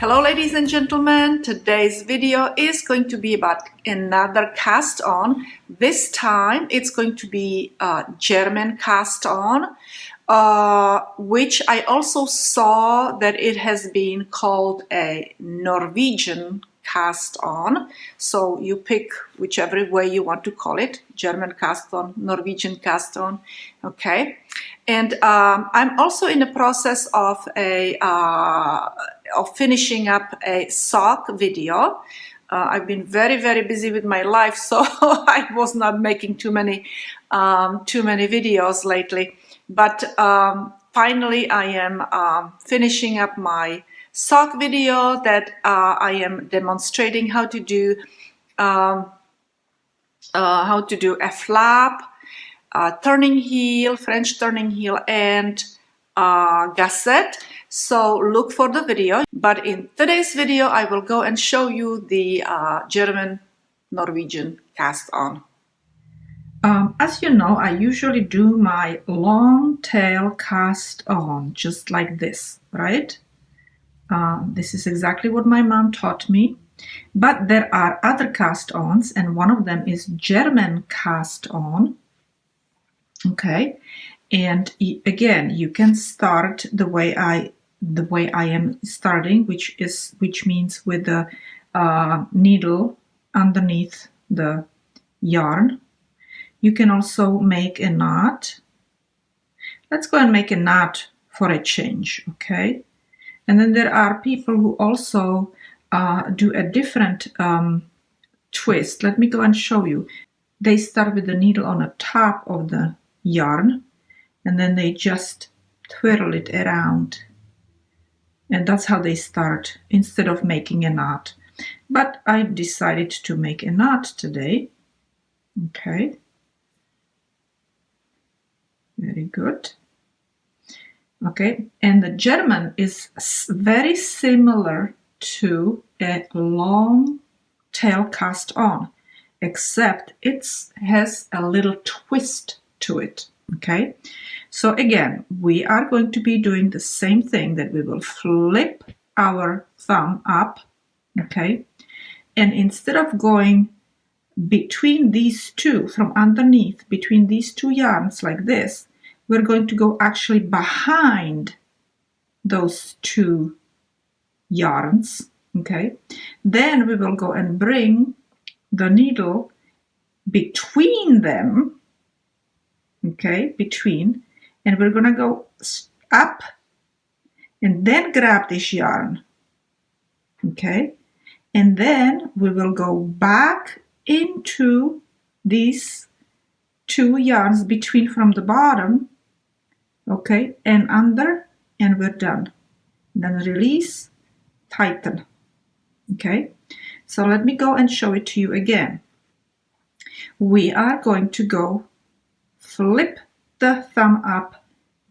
Hello ladies and gentlemen, today's video is going to be about another cast on. This time it's going to be a German cast on, which I also saw that it has been called a Norwegian cast on. So you pick whichever way you want to call it, German cast on, Norwegian cast on, okay? And I'm also in the process of finishing up a sock video. I've been very busy with my life, so I was not making too many videos lately. But finally, I am finishing up my sock video that I am demonstrating how to do a flap, turning heel, French turning heel, and gusset. So look for the video. But in today's video, I will go and show you the German Norwegian cast on. As you know, I usually do my long tail cast on just like this, right? This is exactly what my mom taught me. But there are other cast ons, and one of them is German cast on. Okay, and again, you can start the way I am starting, which means with the needle underneath the yarn. You can also make a knot. Let's go and make a knot for a change, okay? And then there are people who also do a different twist. Let me go and show you. They start with the needle on the top of the yarn, and then they just twirl it around. And that's how they start, instead of making a knot. But I decided to make a knot today. Okay. Very good. Okay, and the German is very similar to a long tail cast on, except it has a little twist to it. Okay, so again, we are going to be doing the same thing, that we will flip our thumb up, okay, and instead of going between these two, from underneath, between these two yarns like this, we're going to go actually behind those two yarns, okay? Then we will go and bring the needle between them, okay, between, and we're gonna go up and then grab this yarn, okay? And then we will go back into these two yarns between from the bottom, okay, and under, and we're done. Then release, tighten, okay? So let me go and show it to you again. We are going to go flip the thumb up,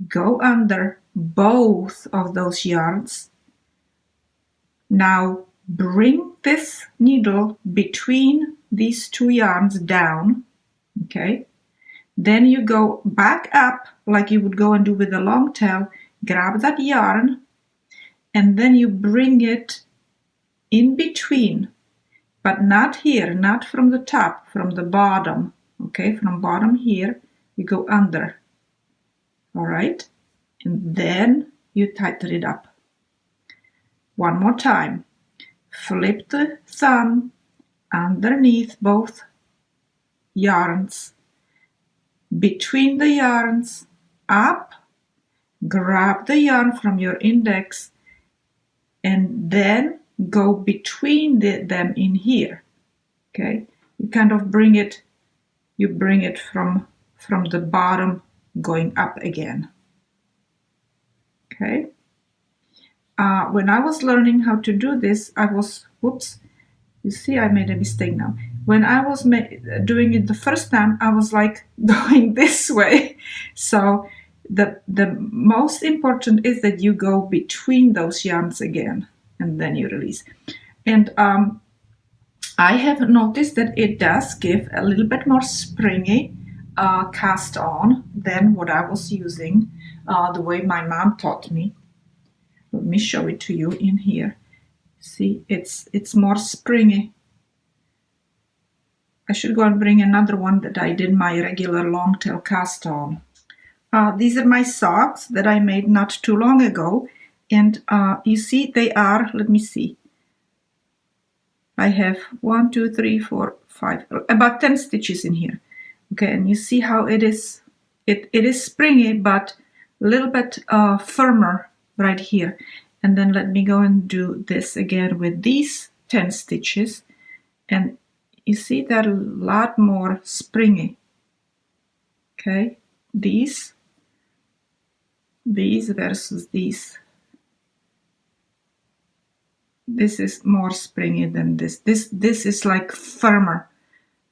go under both of those yarns. Now bring this needle between these two yarns down, okay? Then you go back up like you would go and do with the long tail, grab that yarn, and then you bring it in between, but not here, not from the top, from the bottom, okay? From bottom here, you go under, all right? And then you tighten it up. One more time. Flip the thumb underneath both yarns, between the yarns, up, grab the yarn from your index, and then go between them in here, okay? You kind of bring it from the bottom going up again, okay? When I was learning how to do this, I was, whoops, you see I made a mistake now. When I was doing it the first time, I was like going this way. So the most important is that you go between those yarns again, and then you release. And I have noticed that it does give a little bit more springy cast on than what I was using, the way my mom taught me. Let me show it to you in here. See, it's more springy. I should go and bring another one that I did my regular Longtail cast on. These are my socks that I made not too long ago, and you see they are, let me see, I have 1, 2, 3, 4, 5, about 10 stitches in here. Okay, and you see how it is, it is springy, but a little bit firmer right here. And then let me go and do this again with these 10 stitches, and you see they're a lot more springy. Okay, these versus these. This is more springy than this. This is like firmer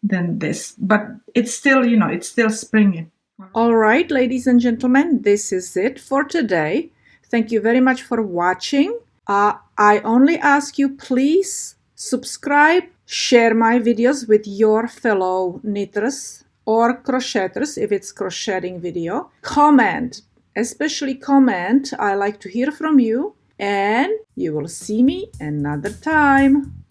than this, but it's still, you know, it's still springy. All right, ladies and gentlemen, this is it for today. Thank you very much for watching. I only ask you, please subscribe, share my videos with your fellow knitters or crocheters if it's crocheting video. Comment, especially comment. I like to hear from you, and you will see me another time.